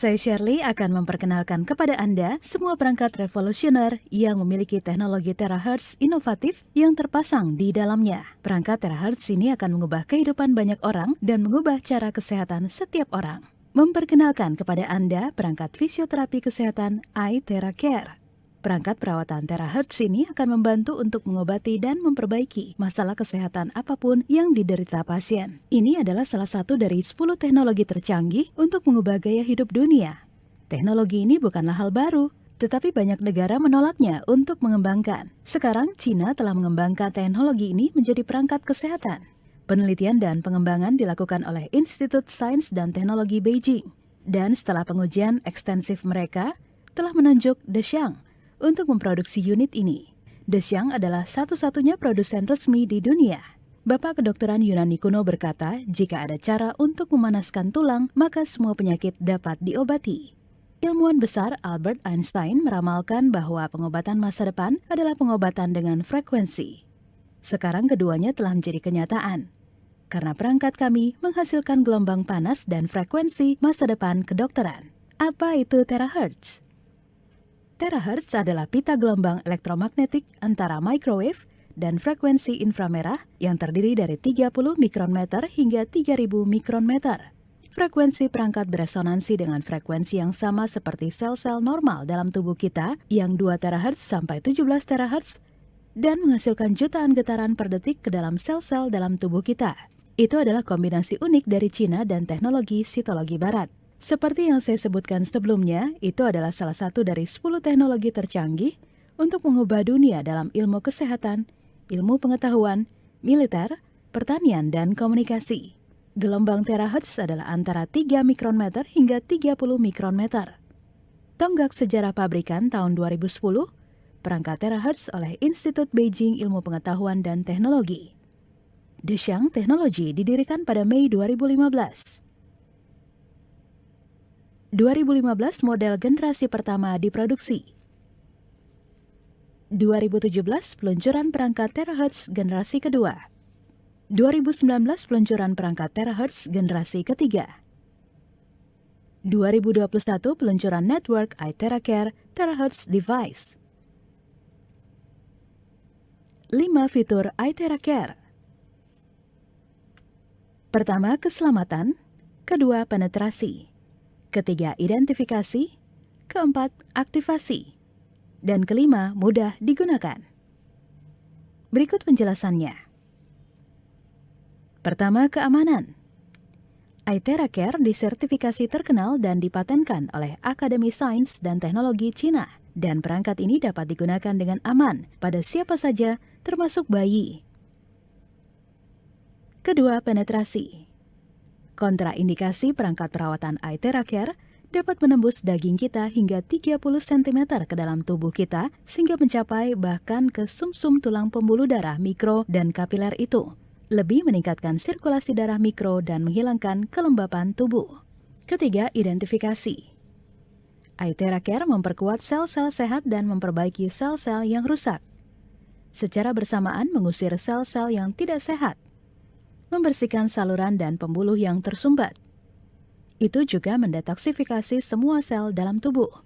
Saya Shirley akan memperkenalkan kepada Anda semua perangkat revolusioner yang memiliki teknologi terahertz inovatif yang terpasang di dalamnya. Perangkat terahertz ini akan mengubah kehidupan banyak orang dan mengubah cara kesehatan setiap orang. Memperkenalkan kepada Anda perangkat fisioterapi kesehatan iTeracare. Perangkat perawatan terahertz ini akan membantu untuk mengobati dan memperbaiki masalah kesehatan apapun yang diderita pasien. Ini adalah salah satu dari 10 teknologi tercanggih untuk mengubah gaya hidup dunia. Teknologi ini bukanlah hal baru, tetapi banyak negara menolaknya untuk mengembangkan. Sekarang, China telah mengembangkan teknologi ini menjadi perangkat kesehatan. Penelitian dan pengembangan dilakukan oleh Institut Sains dan Teknologi Beijing. Dan setelah pengujian ekstensif mereka, telah menunjuk Dexiang untuk memproduksi unit ini. Dexiang adalah satu-satunya produsen resmi di dunia. Bapak kedokteran Yunani kuno berkata, jika ada cara untuk memanaskan tulang, maka semua penyakit dapat diobati. Ilmuwan besar Albert Einstein meramalkan bahwa pengobatan masa depan adalah pengobatan dengan frekuensi. Sekarang keduanya telah menjadi kenyataan, karena perangkat kami menghasilkan gelombang panas dan frekuensi masa depan kedokteran. Apa itu terahertz? Terahertz adalah pita gelombang elektromagnetik antara microwave dan frekuensi inframerah yang terdiri dari 30 mikrometer hingga 3000 mikrometer. Frekuensi perangkat beresonansi dengan frekuensi yang sama seperti sel-sel normal dalam tubuh kita yang 2 terahertz sampai 17 terahertz dan menghasilkan jutaan getaran per detik ke dalam sel-sel dalam tubuh kita. Itu adalah kombinasi unik dari Cina dan teknologi sitologi barat. Seperti yang saya sebutkan sebelumnya, itu adalah salah satu dari 10 teknologi tercanggih untuk mengubah dunia dalam ilmu kesehatan, ilmu pengetahuan, militer, pertanian, dan komunikasi. Gelombang terahertz adalah antara 3 mikrometer hingga 30 mikrometer. Tonggak sejarah pabrikan tahun 2010, perangkat terahertz oleh Institut Beijing Ilmu Pengetahuan dan Teknologi. Dexiang Technology didirikan pada Mei 2015. 2015 model generasi pertama diproduksi. 2017 peluncuran perangkat terahertz generasi kedua. 2019 peluncuran perangkat terahertz generasi ketiga. 2021 peluncuran network iTeracare terahertz device. 5 fitur iTeracare. Pertama, keselamatan. Kedua, penetrasi. Ketiga, identifikasi. Keempat, aktivasi. Dan kelima, mudah digunakan. Berikut penjelasannya. Pertama, keamanan. iTeracare disertifikasi terkenal dan dipatenkan oleh Akademi Sains dan Teknologi Cina. Dan perangkat ini dapat digunakan dengan aman pada siapa saja, termasuk bayi. Kedua, penetrasi. Kontraindikasi perangkat perawatan iTeracare dapat menembus daging kita hingga 30 cm ke dalam tubuh kita sehingga mencapai bahkan ke sumsum tulang pembuluh darah mikro dan kapiler itu. Lebih meningkatkan sirkulasi darah mikro dan menghilangkan kelembapan tubuh. Ketiga, identifikasi. iTeracare memperkuat sel-sel sehat dan memperbaiki sel-sel yang rusak. Secara bersamaan mengusir sel-sel yang tidak sehat. Membersihkan saluran dan pembuluh yang tersumbat. Itu juga mendetoksifikasi semua sel dalam tubuh.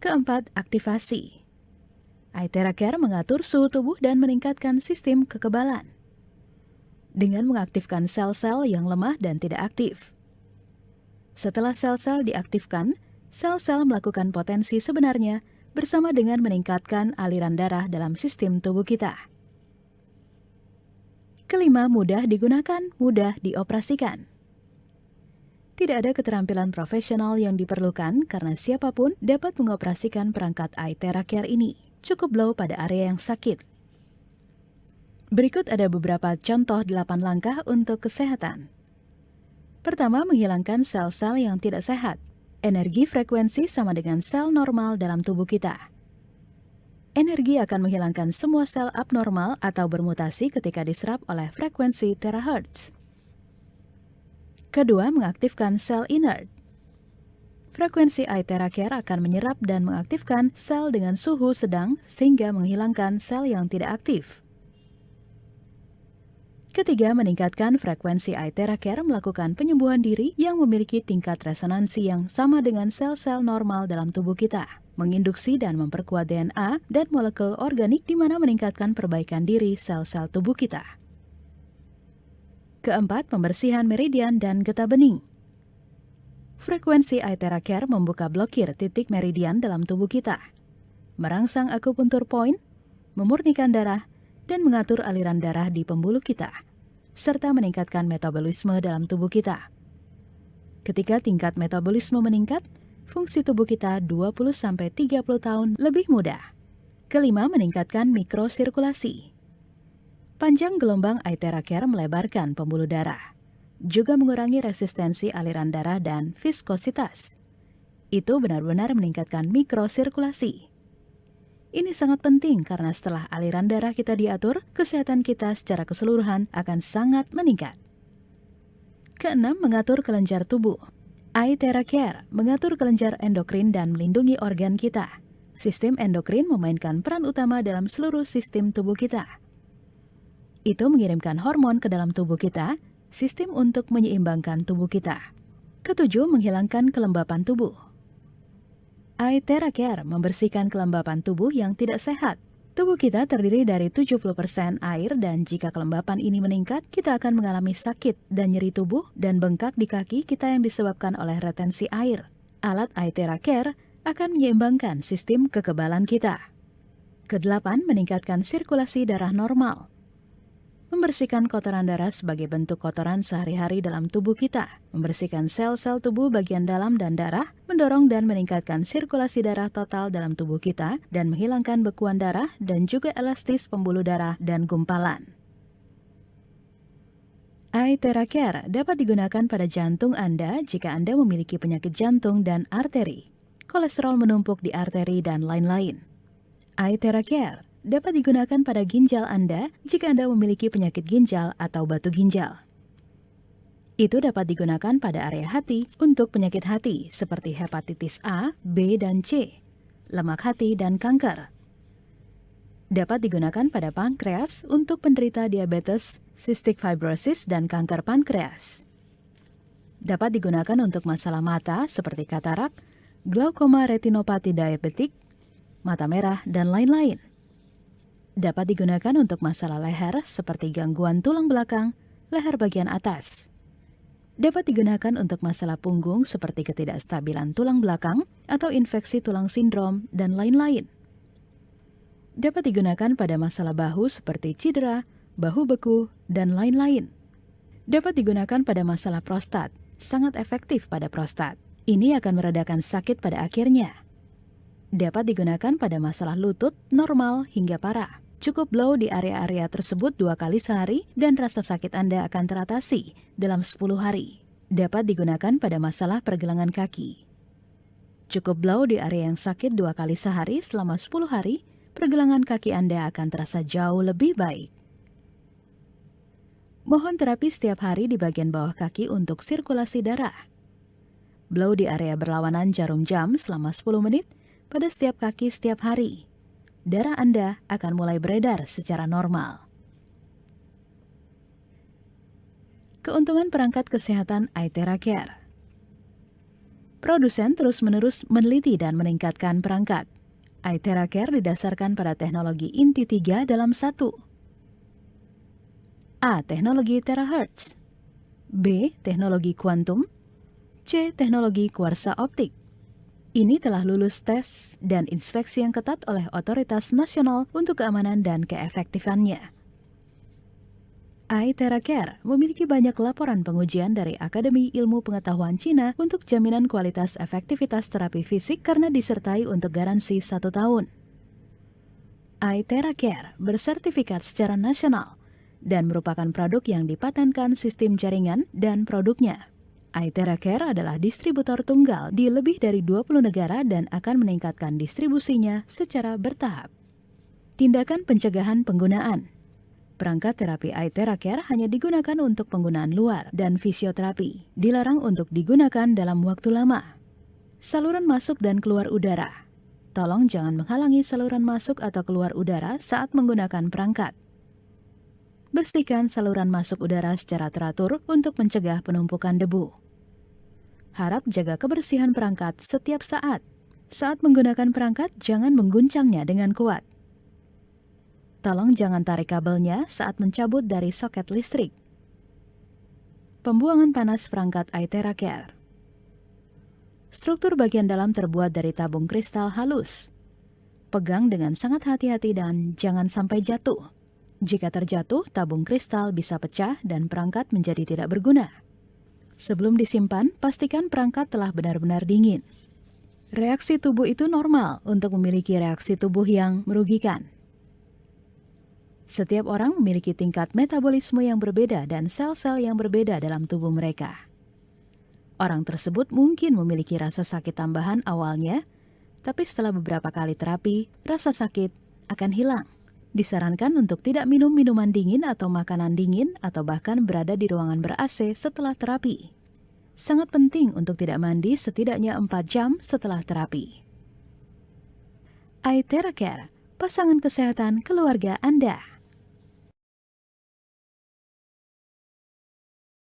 Keempat, aktivasi. iTeracare mengatur suhu tubuh dan meningkatkan sistem kekebalan dengan mengaktifkan sel-sel yang lemah dan tidak aktif. Setelah sel-sel diaktifkan, sel-sel melakukan potensi sebenarnya bersama dengan meningkatkan aliran darah dalam sistem tubuh kita. Kelima, mudah digunakan, mudah dioperasikan. Tidak ada keterampilan profesional yang diperlukan karena siapapun dapat mengoperasikan perangkat iTeracare ini. Cukup blow pada area yang sakit. Berikut ada beberapa contoh 8 langkah untuk kesehatan. Pertama, menghilangkan sel-sel yang tidak sehat. Energi frekuensi sama dengan sel normal dalam tubuh kita. Energi akan menghilangkan semua sel abnormal atau bermutasi ketika diserap oleh frekuensi terahertz. Kedua, mengaktifkan sel inert. Frekuensi iTeracare akan menyerap dan mengaktifkan sel dengan suhu sedang sehingga menghilangkan sel yang tidak aktif. Ketiga, meningkatkan frekuensi Aithera Care melakukan penyembuhan diri yang memiliki tingkat resonansi yang sama dengan sel-sel normal dalam tubuh kita, menginduksi dan memperkuat DNA dan molekul organik di mana meningkatkan perbaikan diri sel-sel tubuh kita. Keempat, pembersihan meridian dan getah bening. Frekuensi Aithera Care membuka blokir titik meridian dalam tubuh kita, merangsang akupuntur point, memurnikan darah, dan mengatur aliran darah di pembuluh kita, serta meningkatkan metabolisme dalam tubuh kita. Ketika tingkat metabolisme meningkat, fungsi tubuh kita 20-30 tahun lebih muda. Kelima, meningkatkan mikrosirkulasi. Panjang gelombang Aithera Care melebarkan pembuluh darah, juga mengurangi resistensi aliran darah dan viskositas. Itu benar-benar meningkatkan mikrosirkulasi. Ini sangat penting karena setelah aliran darah kita diatur, kesehatan kita secara keseluruhan akan sangat meningkat. Keenam, mengatur kelenjar tubuh. Aithera Care mengatur kelenjar endokrin dan melindungi organ kita. Sistem endokrin memainkan peran utama dalam seluruh sistem tubuh kita. Itu mengirimkan hormon ke dalam tubuh kita, sistem untuk menyeimbangkan tubuh kita. Ketujuh, menghilangkan kelembapan tubuh. Aithera Care membersihkan kelembapan tubuh yang tidak sehat. Tubuh kita terdiri dari 70% air dan jika kelembapan ini meningkat, kita akan mengalami sakit dan nyeri tubuh dan bengkak di kaki kita yang disebabkan oleh retensi air. Alat Aithera Care akan menyeimbangkan sistem kekebalan kita. Kedelapan, meningkatkan sirkulasi darah normal. Membersihkan kotoran darah sebagai bentuk kotoran sehari-hari dalam tubuh kita, membersihkan sel-sel tubuh bagian dalam dan darah, mendorong dan meningkatkan sirkulasi darah total dalam tubuh kita, dan menghilangkan bekuan darah dan juga elastis pembuluh darah dan gumpalan. Aithera Care dapat digunakan pada jantung Anda jika Anda memiliki penyakit jantung dan arteri, kolesterol menumpuk di arteri, dan lain-lain. Aithera Care dapat digunakan pada ginjal Anda jika Anda memiliki penyakit ginjal atau batu ginjal. Itu dapat digunakan pada area hati untuk penyakit hati seperti hepatitis A, B, dan C, lemak hati, dan kanker. Dapat digunakan pada pankreas untuk penderita diabetes, cystic fibrosis, dan kanker pankreas. Dapat digunakan untuk masalah mata seperti katarak, glaukoma retinopati diabetik, mata merah, dan lain-lain. Dapat digunakan untuk masalah leher seperti gangguan tulang belakang, leher bagian atas. Dapat digunakan untuk masalah punggung seperti ketidakstabilan tulang belakang atau infeksi tulang sindrom, dan lain-lain. Dapat digunakan pada masalah bahu seperti cedera, bahu beku, dan lain-lain. Dapat digunakan pada masalah prostat, sangat efektif pada prostat. Ini akan meredakan sakit pada akhirnya. Dapat digunakan pada masalah lutut, normal hingga parah. Cukup blow di area-area tersebut 2 kali sehari dan rasa sakit Anda akan teratasi dalam 10 hari. Dapat digunakan pada masalah pergelangan kaki. Cukup blow di area yang sakit 2 kali sehari selama 10 hari, pergelangan kaki Anda akan terasa jauh lebih baik. Mohon terapi setiap hari di bagian bawah kaki untuk sirkulasi darah. Blow di area berlawanan jarum jam selama 10 menit pada setiap kaki setiap hari. Darah Anda akan mulai beredar secara normal. Keuntungan perangkat kesehatan Aithera Care. Produsen terus-menerus meneliti dan meningkatkan perangkat. Aithera Care didasarkan pada teknologi inti 3 dalam 1. A. Teknologi terahertz. B. Teknologi kuantum. C. Teknologi kuarsa optik. Ini telah lulus tes dan inspeksi yang ketat oleh otoritas nasional untuk keamanan dan keefektifannya. Aithera Care memiliki banyak laporan pengujian dari Akademi Ilmu Pengetahuan Cina untuk jaminan kualitas efektivitas terapi fisik karena disertai untuk garansi 1 tahun. Aithera Care bersertifikat secara nasional dan merupakan produk yang dipatenkan sistem jaringan dan produknya. Aithera Care adalah distributor tunggal di lebih dari 20 negara dan akan meningkatkan distribusinya secara bertahap. Tindakan pencegahan penggunaan. Perangkat terapi Aithera Care hanya digunakan untuk penggunaan luar dan fisioterapi. Dilarang untuk digunakan dalam waktu lama. Saluran masuk dan keluar udara. Tolong jangan menghalangi saluran masuk atau keluar udara saat menggunakan perangkat. Bersihkan saluran masuk udara secara teratur untuk mencegah penumpukan debu. Harap jaga kebersihan perangkat setiap saat. Saat menggunakan perangkat, jangan mengguncangnya dengan kuat. Tolong jangan tarik kabelnya saat mencabut dari soket listrik. Pembuangan panas perangkat Aitera Care. Struktur bagian dalam terbuat dari tabung kristal halus. Pegang dengan sangat hati-hati dan jangan sampai jatuh. Jika terjatuh, tabung kristal bisa pecah dan perangkat menjadi tidak berguna. Sebelum disimpan, pastikan perangkat telah benar-benar dingin. Reaksi tubuh itu normal untuk memiliki reaksi tubuh yang merugikan. Setiap orang memiliki tingkat metabolisme yang berbeda dan sel-sel yang berbeda dalam tubuh mereka. Orang tersebut mungkin memiliki rasa sakit tambahan awalnya, tapi setelah beberapa kali terapi, rasa sakit akan hilang. Disarankan untuk tidak minum minuman dingin atau makanan dingin atau bahkan berada di ruangan ber-AC setelah terapi. Sangat penting untuk tidak mandi setidaknya 4 jam setelah terapi. Aitera Care, pasangan kesehatan keluarga Anda.